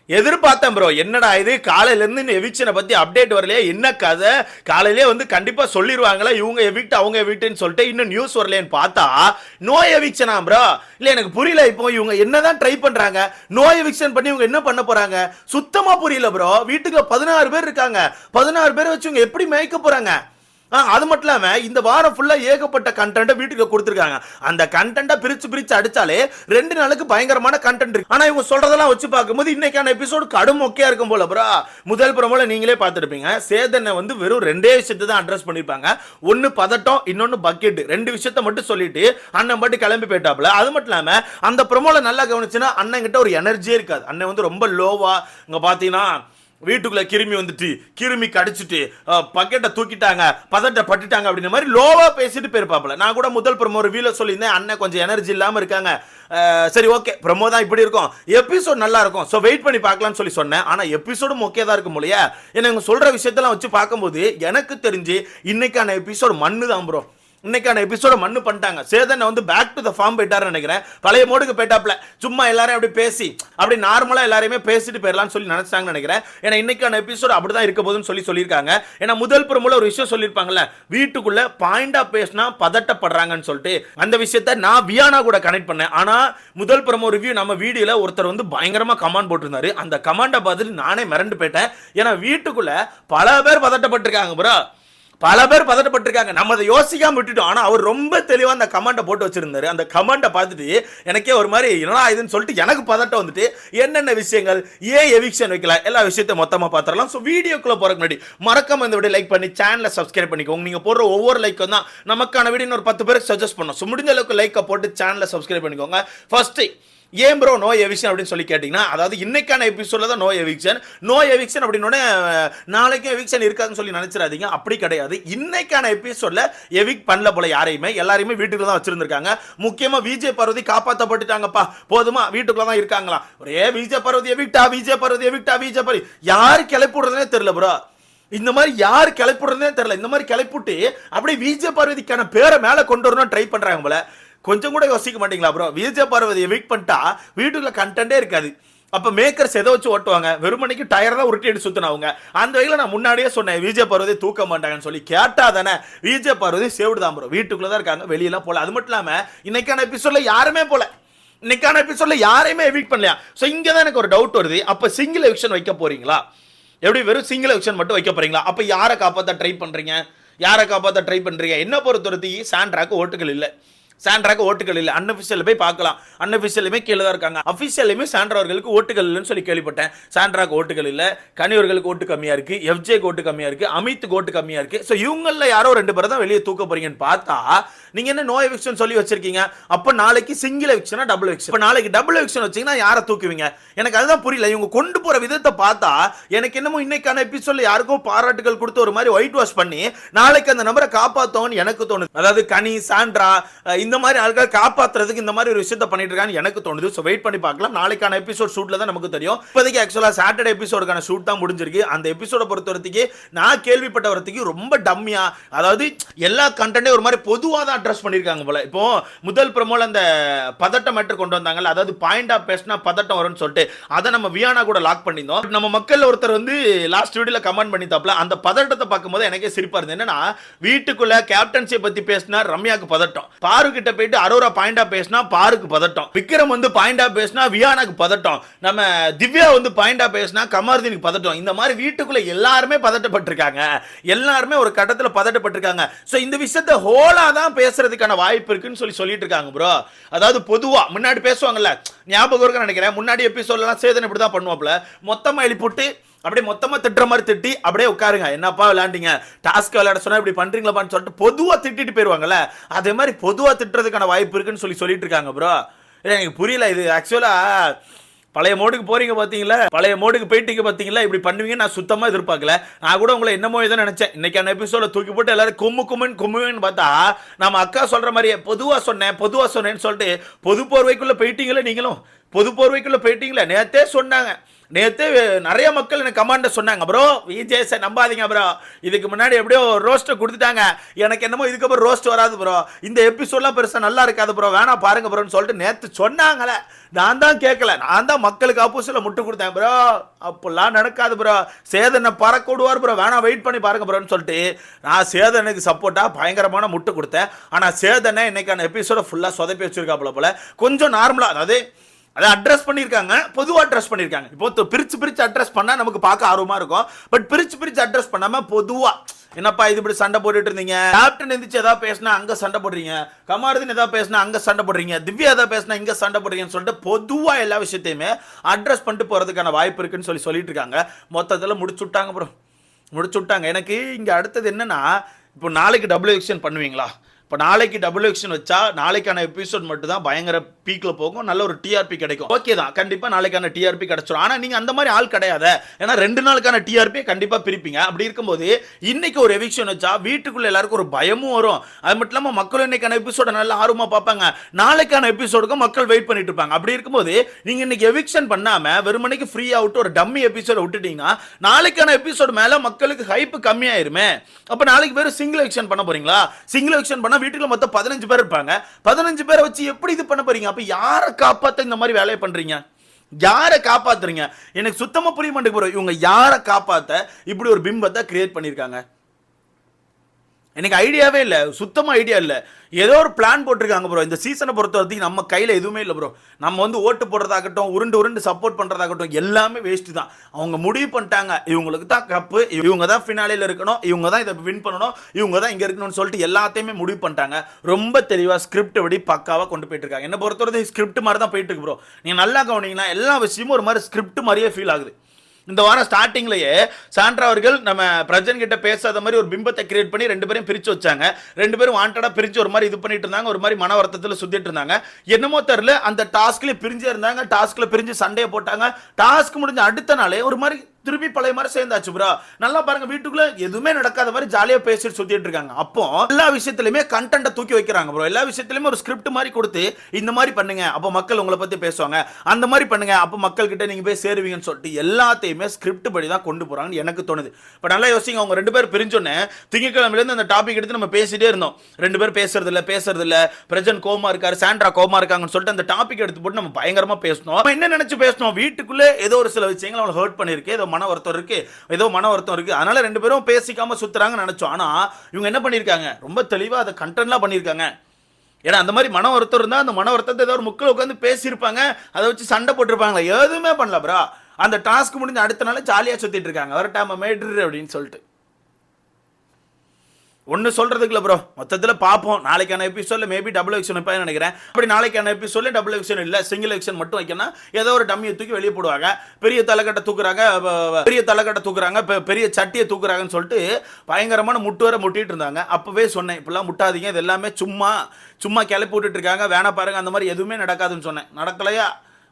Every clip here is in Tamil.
எதிர்பார்த்தேன் ப்ரோ. என்னடா இது காலையில இருந்து எவிக்ஷனை பத்தி அப்டேட் வரலையே, என்ன கதை? காலையிலே வந்து கண்டிப்பா சொல்லிடுவாங்களா இவங்க எவிக்ட் அவங்க எவிக்ட்னு சொல்லிட்டு, இன்னும் நியூஸ் வரலையேன்னு பார்த்தா நோ எவிக்ஷனா ப்ரோ? இல்ல எனக்கு புரியல. இப்போ இவங்க என்னதான் ட்ரை பண்றாங்க? நோ எவிக்ஷன் பண்ணி இவங்க என்ன பண்ண போறாங்க? சுத்தமா புரியல ப்ரோ. வீட்டுக்கு 16 பேர் இருக்காங்க. 16 பேர் வச்சு இவங்க எப்படி மேய்க்க போறாங்க? அது மட்டும் இல்லாம இந்த வாரம் ஃபுல்லா ஏகப்பட்ட கண்டென்ட் வீட்டுக்கு கொடுத்துருக்காங்க. அந்த கண்டென்ட்டை பிரிச்சு அடிச்சாலே 2 நாளுக்கு பயங்கரமான கண்டென்ட் இருக்கு. ஆனா இவங்க சொல்றதெல்லாம் வச்சு பார்க்கும்போது இன்னைக்கான எபிசோடு கடும் மொக்கையா இருக்கும் போல ப்ரோ. முதல் ப்ரோமோல நீங்களே பார்த்துருப்பீங்க. சேதனை வந்து வெறும் 2 விஷயத்தை தான் அட்ரஸ் பண்ணிருப்பாங்க. ஒன்னு பதட்டம், இன்னொன்னு பக்கெட். 2 விஷயத்தை மட்டும் சொல்லிட்டு அண்ணன் மட்டும் கிளம்பி போயிட்டாப்ல. அது மட்டும் இல்லாம அந்த ப்ரோமோல நல்லா கவனிச்சுன்னா அண்ணன் கிட்ட ஒரு எனர்ஜியே இருக்காது. அண்ணன் வந்து ரொம்ப லோவா, இங்க பாத்தீங்கன்னா வீட்டுக்குள்ள கிருமி வந்துட்டு கிருமி கடிச்சிட்டு பக்கெட்டை தூக்கிட்டாங்க, பதட்டப்பட்டுட்டாங்க அப்படின்ற மாதிரி லோவா பேசிட்டு போயிருப்பாப்ல. நான் கூட முதல் ப்ரோமோ ரிவ்யூல சொல்லியிருந்தேன் அண்ணன் கொஞ்சம் எனர்ஜி இல்லாம இருக்காங்க. சரி ஓகே, ப்ரோமோ தான் இப்படி இருக்கும், எபிசோட் நல்லா இருக்கும், ஸோ வெயிட் பண்ணி பார்க்கலாம்னு சொல்லி சொன்னேன். ஆனா எபிசோடும் ஓகே தான் இருக்கும் போலயே. ஏன்னா இவங்க சொல்ற விஷயத்தெல்லாம் வச்சு பார்க்கும்போது எனக்கு தெரிஞ்சு இன்னைக்கான எபிசோடு மண்ணு தான் ப்ரோ. இன்னைக்கான எபிசோட மண்ணு பண்ணிட்டாங்க. சேதனை வந்து பேக் டு த ஃபார்ம் போயிட்டாருன்னு நினைக்கிறேன். பழைய மோடுக்கு போயிட்டாப்ல. சும்மா எல்லாரும் அப்படி பேசி அப்படி நார்மலா எல்லாரையுமே பேசிட்டு போயிடலாம்னு சொல்லி நினைச்சாங்கன்னு நினைக்கிறேன். ஏன்னா இன்னைக்கான எபிசோட் அப்படிதான் இருக்க போதுன்னு சொல்லியிருக்காங்க. ஏன்னா முதல் ப்ரோமோல ஒரு விஷயம் சொல்லியிருப்பாங்கல்ல, வீட்டுக்குள்ள பாயிண்டா பேசினா பதட்டப்படுறாங்கன்னு சொல்லிட்டு, அந்த விஷயத்த நான் வியானா கூட கனெக்ட் பண்ணேன். ஆனா முதல் ப்ரோமோ ரிவ்யூ நம்ம வீடியோல ஒருத்தர் வந்து பயங்கரமா கமெண்ட் போட்டிருந்தாரு. அந்த கமெண்டை பார்த்துட்டு நானே மிரண்டு போயிட்டேன். ஏன்னா வீட்டுக்குள்ள பல பேர் பதட்டப்பட்டிருக்காங்க ப்ரோ. பல பேர் பதட்டப்பட்டிருக்காங்க. நம்ம அதை யோசிக்காம விட்டுட்டோம். ஆனா அவர் ரொம்ப தெளிவா அந்த கமெண்ட்டை போட்டு வச்சிருந்தாரு. அந்த கமெண்ட்டை பார்த்துட்டு எனக்கே ஒரு மாதிரி என்னடா இதுன்னு சொல்லிட்டு எனக்கு பதட்டம் வந்துட்டு, என்னென்ன விஷயங்கள், ஏன் எவிக்ஷன் வைக்கல, எல்லா விஷயத்தையும் மொத்தமா பார்த்துடலாம். ஸோ வீடியோக்குள்ள போறதுக்கு முன்னாடி மறக்காம இந்த வீடியோ லைக் பண்ணி சேனலை சப்ஸ்கிரைப் பண்ணிக்கோங்க. நீங்க போடுற ஒவ்வொரு லைக்கும் தான் நமக்கான வீடியோ ஒரு 10 பேருக்கு சஜஸ்ட் பண்ணோம். ஸோ முடிஞ்ச அளவுக்கு லைக்கை போட்டு சேனலை சப்ஸ்கிரைப் பண்ணிக்கோங்க. ஃபர்ஸ்ட் ஏன் ப்ரோ நோ எவிக்ஷன் அப்படின்னு சொல்லி கேட்டீங்கன்னா, அதாவது இன்னைக்கான எபிசோட்ல தான் நோ எவிக்ஷன். நோ எவிக்ஷன் அப்படின்னோட நாளைக்கும் எவிக்ஷன் இருக்காதுன்னு சொல்லி நினைச்சிடாதீங்க. அப்படி கிடையாது. இன்னைக்கான எபிசோட்ல எவிக் பண்ணல போல யாரையுமே, எல்லாரையுமே வீட்டுக்குள்ள தான் வச்சிருந்திருக்காங்க. முக்கியமா விஜய் பார்வதி காப்பாற்றப்பட்டுட்டாங்கப்பா, போதுமா வீட்டுக்குள்ள தான் இருக்காங்களா. ஒரே விஜய் பார்வதி எவிக்டா, விஜய் பார்வதி எவிக்டா, விஜய் பார்வதி யாரு கிளப்பி விடுறதுனே தெரியல ப்ரோ. இந்த மாதிரி யார் கிளப்பிடுறதே தெரியல. இந்த மாதிரி கிளப்பிட்டு அப்படியே விஜய் பார்வதிக்கான பேரை மேல கொண்டு வரணும் ட்ரை பண்றாங்க போல. கொஞ்சம் கூட யோசிக்க மாட்டீங்களா ப்ரோ? விஜய் பார்வதியை வீக் பண்ணிட்டா வீட்டுக்குள்ள கண்டென்ட்டே இருக்காது. அப்ப மேக்கர்ஸ் எதை வச்சு ஓட்டுவாங்க? வெறுமனைக்கு டயர் தான் உருட்டி எடுத்து சுத்தினவங்க. அந்த வகையில் நான் முன்னாடியே சொன்னேன் விஜய் பார்வதி தூக்க மாட்டாங்கன்னு சொல்லி. கேட்டா தானே விஜய் பார்வதி சேவ்டு தான் ப்ரோ. வீட்டுக்குள்ள தான் இருக்காங்க, வெளியெல்லாம் போல. அது மட்டும் இல்லாம இன்னைக்கான எபிசோட்ல யாருமே போல. இன்னைக்கான எபிசோட்ல யாரையுமே எவிக்ட் பண்ணலையா? ஸோ இங்கே தான் எனக்கு ஒரு டவுட் வருது. அப்போ சிங்கிள் எவிக்ஷன் வைக்க போறீங்களா? எப்படி வெறும் சிங்கிள் எவிக்ஷன் மட்டும் வைக்க போறீங்களா? அப்போ யாரை காப்பாற்ற ட்ரை பண்றீங்க? யாரை காப்பாற்ற ட்ரை பண்றீங்க? என்ன பொறுத்தவரைக்கும் சாண்ட்ராக்கு ஓட்டுகள் இல்லை. சாண்ட்ராக்கு ஓட்டுகள் இல்லை. அன்அஃபிஷியல் போய் பார்க்கலாம். அன்அஃபிஷியலுமே கீழே தான் இருக்காங்க. அஃபிஷியலுமே சாண்ட்ரா அவர்களுக்கு ஓட்டுகள் இல்லைன்னு சொல்லி கேள்விப்பட்டேன். சாண்ட்ராக்கு ஓட்டுகள் இல்லை, கனியவர்களுக்கு ஓட்டு கம்மியா இருக்கு, எஃப்ஜேக்கு ஓட்டு கம்மியா இருக்கு, அமித்துக்கு ஓட்டு கம்மியா இருக்கு. ஸோ இவங்கள யாரோ 2 பேர் தான் வெளியே தூக்க போறீங்கன்னு பார்த்தா நீங்க என்ன நோ எவிக்ஷன் சொல்லி வச்சிருக்கீங்க? அப்ப நாளைக்கு சிங்கிள் எவிக்ஷனா டபுள் எவிக்ஷன்? இப்ப நாளைக்கு டபுள் எவிக்ஷன் வச்சீங்கன்னா யாரை தூக்குவீங்க? எனக்கு அதுதான் புரியல. இவங்க கொண்டு போற விதத்தை பார்த்தா எனக்கு என்னமோ இன்னைக்கான எபிசோட்ல யாருக்கும் பாராட்டுகள் கொடுத்து ஒரு மாதிரி ஒயிட் வாஷ் பண்ணி நாளைக்கு அந்த நபரை காப்பாத்தோன்னு எனக்கு தோணுது. அதாவது கனி, சாண்ட்ரா இந்த மாதிரி ஆட்கள் காப்பாத்துறதுக்கு இந்த மாதிரி ஒரு விஷயத்தை பண்ணிட்டு இருக்கான்னு எனக்கு தோணுது. ஸோ வெயிட் பண்ணி பார்க்கலாம். நாளைக்கான எபிசோட் ஷூட்ல தான் நமக்கு தெரியும். இப்போதைக்கு ஆக்சுவலா சாட்டர்டே எபிசோடுக்கான ஷூட் தான் முடிஞ்சிருக்கு. அந்த எபிசோட பொறுத்தவரைக்கும் நான் கேள்விப்பட்ட வரத்துக்கு ரொம்ப டம்மியா, அதாவது எல்லா கண்டென்ட்டே ஒரு மாதிரி பொதுவாக தான் அட்ரஸ் பண்ணியிருக்காங்க போல. இப்போ முதல் ப்ரோமோல அந்த பதட்டம் மேட்டர் கொண்டு வந்தாங்கல்ல, அதாவது பாயிண்ட் ஆஃப் பேசினா பதட்டம் வரும்னு சொல்லிட்டு அதை நம்ம வியானா கூட லாக் பண்ணியிருந்தோம். நம்ம மக்கள் ஒருத்தர் வந்து லாஸ்ட் வீடியோல கமெண்ட் பண்ணித்தாப்ல. அந்த பதட்டத்தை பார்க்கும்போது எனக்கே சிரிப்பா இருந்தது. என்னன்னா வீட்டுக்குள்ள கேப்டன்சியை பத்தி பேசினா ரம்யாக்கு பதட்டம், பாரு கிட்ட போயிட்டு அரோரா பாயிண்டா பேசினா பாருக்கு பதட்டம், விக்ரம் வந்து பாயிண்டா பேசினா வியானாக்கு பதட்டம், நம்ம திவ்யா வந்து பாயிண்டா பேசினா கமர்தீனுக்கு பதட்டம். இந்த மாதிரி வீட்டுக்குள்ள எல்லாருமே பதட்டப்பட்டிருக்காங்க. எல்லாருமே ஒரு கட்டத்தில் பதட்டப்பட்டிருக்காங்க. ஸோ இந்த விஷயத்தை ஹோலா தான் பேசுறதுக்கான வாய்ப்பு இருக்குன்னு சொல்லிட்டு இருக்காங்க ப்ரோ. அதாவது பொதுவா முன்னாடி பேசுவாங்கல்ல, ஞாபகம் இருக்குன்னு நினைக்கிறேன். முன்னாடி எபிசோட்லாம் சேதன் இப்படி தான் பண்ணுவாப்ல. மொத்தமா எழுப்பிட்டு அப்படியே மொத்தமா திட்டுற மாதிரி திட்டி அப்படியே உட்காருங்க, என்னப்பா விளையாண்டீங்க, டாஸ்க் விளையாட சொன்னா இப்படி பண்றீங்களாப்பான்னு சொல்லிட்டு பொதுவா திட்டிட்டு போயிருவாங்கல்ல. அதே மாதிரி பொதுவா திட்டுறதுக்கான வாய்ப்பு இருக்குன்னு சொல்லிட்டு இருக்காங்க ப்ரோ. எனக்கு புரியல. இது ஆக்சுவலா பழைய மோடுக்கு போறீங்க பாத்தீங்களா, பழைய மோடுக்கு போயிட்டீங்க பாத்தீங்களா, இப்படி பண்ணுவீங்க நான் சுத்தமா எதிர்பார்க்கல. நான் கூட உங்களை என்னமோ இதை நினைச்சேன். இன்னைக்கான எபிசோட தூக்கி போட்டு எல்லாரும் கும்முன்னு பார்த்தா நம்ம அக்கா சொல்ற மாதிரியே பொதுவா சொன்னேன்னு சொல்லிட்டு பொது போர்வைக்குள்ள போயிட்டீங்களே நீங்களும். பொது போர்வைக்குள்ள போயிட்டீங்களா? நேத்தே சொன்னாங்க. நேத்து நிறைய மக்கள் எனக்கு கமாண்ட சொன்னாங்க, ப்ரோ விஜய் சார் நம்பாதீங்க ப்ரோ, இதுக்கு முன்னாடி எப்படியோ ரோஸ்ட்டை கொடுத்துட்டாங்க, எனக்கு என்னமோ இதுக்கப்புறம் ரோஸ்ட் வராது ப்ரோ, இந்த எபிசோட்லாம் பெருசாக நல்லா இருக்காது ப்ரோ, வேணா பாருங்க ப்ரோன்னு சொல்லிட்டு நேற்று சொன்னாங்களே. நான் தான் கேட்கல, நான் தான் மக்களுக்கு ஆப்போசிட்ல முட்டு கொடுத்தேன். ப்ரோ அப்பெல்லாம் நடக்காது ப்ரோ, சேதனை பறக்க விடுவார் ப்ரோ, வேணா வெயிட் பண்ணி பாருங்க ப்ரோன்னு சொல்லிட்டு நான் சேதனுக்கு சப்போர்ட்டாக பயங்கரமான முட்டு கொடுத்தேன். ஆனால் சேதனை இன்னைக்கான எபிசோட ஃபுல்லாக சொதப்பி வச்சிருக்காப்புல போல. கொஞ்சம் நார்மலாக அதாவது அதை அட்ரஸ் பண்ணியிருக்காங்க, பொதுவாக அட்ரஸ் பண்ணியிருக்காங்க. இப்போ பிரித்து அட்ரஸ் பண்ணால் நமக்கு பார்க்க ஆர்வமாக இருக்கும். பட் பிரித்து அட்ரஸ் பண்ணாமல் பொதுவாக என்னப்பா இது இப்படி சண்டை போட்டுட்டு இருந்தீங்க, கேப்டன் எந்திரிச்சு ஏதாவது பேசினா அங்கே சண்டை போடுறீங்க, கமாருதீன் ஏதாவது பேசினா அங்கே சண்டை போடுறீங்க, திவ்யா ஏதாவது பேசினா இங்கே சண்டை போடுறீங்கன்னு சொல்லிட்டு பொதுவாக எல்லா விஷயத்தையுமே அட்ரஸ் பண்ணிட்டு போகிறதுக்கான வாய்ப்பு இருக்குன்னு சொல்லிட்டு இருக்காங்க. மொத்தத்தில் முடிச்சு விட்டாங்க ப்ரோ, முடிச்சு விட்டாங்க. எனக்கு இங்கே அடுத்தது என்னன்னா, இப்போ நாளைக்கு டபுள் எக்ஷன் பண்ணுவீங்களா? இப்போ நாளைக்கு டபுள் எக்ஷன் வச்சா நாளைக்கான எபிசோட் மட்டும் தான் பயங்கர பீக்கில் போகும், நல்ல ஒரு டிஆர்பி கிடைக்கும். ஓகே தான், கண்டிப்பாக நாளைக்கான டிஆர்பி கிடைச்சிடும். ஆனால் நீங்கள் அந்த மாதிரி ஆள் கிடையாது, ஏன்னா 2 நாளுக்கான டிஆர்பியை கண்டிப்பாக பிரிப்பீங்க. அப்படி இருக்கும்போது இன்னைக்கு ஒரு எவிக்ஷன் வச்சா வீட்டுக்குள்ள எல்லாருக்கும் ஒரு பயமும் வரும். அது மட்டும் இல்லாமல் மக்களும் இன்னைக்கான எபிசோட நல்ல ஆர்வமாக பார்ப்பாங்க, நாளைக்கான எபிசோடுக்கும் மக்கள் வெயிட் பண்ணிட்டு இருப்பாங்க. அப்படி இருக்கும்போது நீங்கள் இன்னைக்கு எவிக்ஷன் பண்ணாமல் வெறுமனைக்கு ஃப்ரீ அவுட் ஒரு டம்மி எபிசோட விட்டுட்டீங்கன்னா நாளைக்கான எபிசோடு மேலே மக்களுக்கு ஹைப்பு கம்மியாயிருமே. அப்போ நாளைக்கு பேர் சிங்கிள் எவிக்ஷன் பண்ண போறீங்களா? சிங்கிள் எவிக்ஷன் பண்ண வீட்டுக்குள்ள மொத்தம் 15 பேர் இருப்பாங்க. 15 பேரை வச்சு எப்படி இது பண்ண போறீங்க? அப்ப யாரை காப்பாத்த இந்த மாதிரி வேலையை பண்றீங்க? யாரை காப்பாத்துறீங்க? எனக்கு சுத்தமா புரிய மாட்டேங்குது. இவங்க யாரை காப்பாத்த இப்படி ஒரு பிம்பத்தை கிரியேட் பண்ணிருக்காங்க? எனக்கு ஐடியாவே இல்லை, சுத்தமா ஐடியா இல்லை. ஏதோ ஒரு பிளான் போட்டிருக்காங்க ப்ரோ. இந்த சீசனை பொறுத்த வரைக்கும் நம்ம கையில் எதுவுமே இல்லை ப்ரோ. நம்ம வந்து ஓட்டு போடுறதாகட்டும், உருண்டு சப்போர்ட் பண்ணுறதாகட்டும் எல்லாமே வேஸ்ட்டு தான். அவங்க முடிவு பண்ணிட்டாங்க, இவங்களுக்கு தான் கப்பு, இவங்க தான் ஃபினாலில் இருக்கணும், இவங்க தான் இதை வின் பண்ணணும், இவங்க தான் இங்கே இருக்கணும்னு சொல்லிட்டு எல்லாத்தையுமே முடிவு பண்ணிட்டாங்க. ரொம்ப தெளிவாக ஸ்கிரிப்ட் படி பக்காவாக கொண்டு போயிட்டு இருக்காங்க. என்ன பொறுத்தவரை ஸ்கிரிப்ட் மாதிரி தான் போயிட்டு இருக்கு ப்ரோ. நீங்கள் நல்லா கவனிங்கன்னா எல்லா விஷயமும் ஒரு மாதிரி ஸ்கிரிப்ட் மாதிரியே ஃபீல் ஆகுது. இந்த வாரம் ஸ்டார்டிங்லயே சாண்ட்ரா அவர்கள் நம்ம பிரஜன் கிட்ட பேசாத மாதிரி ஒரு பிம்பத்தை கிரியேட் பண்ணி 2 பேரும் பிரிச்சு வச்சாங்க. 2 பேரும் வாண்டடா பிரிச்சு ஒரு மாதிரி இது பண்ணிட்டு இருந்தாங்க, ஒரு மாதிரி மன வருத்தத்தில் சுத்திட்டு இருந்தாங்க. என்னமோ தெரியல, அந்த டாஸ்க்ல பிரிஞ்சே இருந்தாங்க, டாஸ்க்ல பிரிஞ்சு சண்டையை போட்டாங்க. டாஸ்க் முடிஞ்ச அடுத்த நாளே ஒரு மாதிரி திருப்பி பழைய மாதிரி சேர்ந்தாச்சு ப்ரோ. நல்லா பாருங்க, வீட்டுக்குள்ள எதுவுமே நடக்காத மாதிரி ஜாலியா பேசிட்டு சுத்திட்டு இருக்காங்க. அப்போ எல்லா விஷயத்திலுமே கண்டென்ட்டை தூக்கி வைக்கிறாங்க ப்ரோ. எல்லா விஷயத்திலுமே ஒரு ஸ்கிரிப்ட் மாதிரி கொடுத்து இந்த மாதிரி பண்ணுங்க, அப்போ மக்கள் உங்களை பத்தி பேசுவாங்க, அந்த மாதிரி பண்ணுங்க, அப்போ மக்கள் கிட்ட நீங்க போய் சேருவீங்கன்னு சொல்லிட்டு எல்லாத்தையுமே ஸ்கிரிப்ட் படி தான் கொண்டு போறாங்கன்னு எனக்கு தோணுது. இப்போ நல்லா யோசிங்க, அவங்க 2 பேர் பிரிஞ்சோன்னே திங்கக்கிழமையிலேருந்து அந்த டாபிக் எடுத்து நம்ம பேசிட்டே இருந்தோம். 2 பேர் பேசுறது இல்ல, பிரஜன் கோமா இருக்காரு, சாண்ட்ரா கோமா இருக்காங்கன்னு சொல்லிட்டு அந்த டாபிக் எடுத்து போட்டு நம்ம பயங்கரமா பேசணும். நம்ம என்ன நினைச்சு பேசணும்? வீட்டுக்குள்ளே ஏதோ ஒரு சில விஷயங்கள் அவங்களை ஹர்ட் பண்ணிருக்கு, ஏதோ மன வருத்தம் இருக்கு, அதனால 2 பேரும் பேசிக்காம சுத்துறாங்க நினைச்சோம். ஆனா இவங்க என்ன பண்ணிருக்காங்க? ரொம்ப தெளிவா அதை கண்டென்ட்லாம் பண்ணிருக்காங்க. ஏன்னா அந்த மாதிரி மன வருத்தம் இருந்தா அந்த மன வருத்தத்தை ஏதோ ஒரு முக்கில் உட்காந்து பேசியிருப்பாங்க, அதை வச்சு சண்டை போட்டிருப்பாங்களா? எதுவுமே பண்ணல ப்ரா. அந்த டாஸ்க் முடிஞ்ச அடுத்த நாள் ஜாலியா சுத்திட்டு இருக்காங்க, வரட்டாம மேட்ரு அப்படின்னு சொல்லிட்டு. ஒன்று சொல்கிறதுக்குல ப்ரோ, மொத்தத்தில் பார்ப்போம். நாளைக்கான எபிசோடில் மேபி டபுள் எக்ஷன் வைப்பான்னு நினைக்கிறேன். அப்படி நாளைக்கான எபிசோடில் டபுள் எக்ஷன் இல்லை, சிங்கிள் எக்ஷன் மட்டும் வைக்கணும். ஏதோ ஒரு டம்மியை தூக்கி வெளியே போடுவாங்க, பெரிய தலைக்கட்டை தூக்குறாங்க, பெரிய சட்டியை தூக்குறாங்கன்னு சொல்லிட்டு பயங்கரமான முட்டு வர முட்டிட்டு இருந்தாங்க. அப்போவே சொன்னேன், இப்படிலாம் முட்டாதீங்க, இது எல்லாமே சும்மா கிளப்பி விட்டுட்டு இருக்காங்க, வேணா பாருங்க, அந்த மாதிரி எதுவுமே நடக்காதுன்னு சொன்னேன். நடக்கலையா?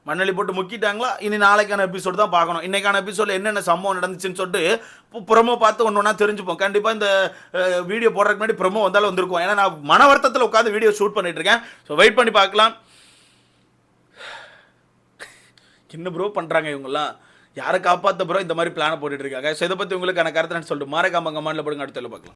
மண்ணலி போட்டு முக்கிட்டாங்களா? இனி நாளைக்கான எபிசோடு தான் பார்க்கணும். இன்னைக்கான எபிசோடில் என்னென்ன சம்பவம் நடந்துச்சுன்னு சொல்லிட்டு ப்ரொமோ பார்த்து ஒன்று தெரிஞ்சுப்போம். கண்டிப்பாக இந்த வீடியோ போடுறதுக்கு முன்னாடி ப்ரொமோ வந்தாலும் வந்திருக்கும். ஏன்னா நான் மன வருத்தத்தில் உட்காந்து வீடியோ ஷூட் பண்ணிட்டு இருக்கேன். ஸோ வெயிட் பண்ணி பார்க்கலாம். என்ன ப்ரோ பண்ணுறாங்க இவங்கெல்லாம்? யாரை காப்பாற்ற ப்ரோ இந்த மாதிரி பிளானை போட்டுட்டு இருக்காங்க? ஸோ இதை பற்றி உங்களுக்கான கருத்து சொல்லிட்டு மறக்காம கமெண்ட்ல போடுங்க. அடுத்த பார்க்கலாம்.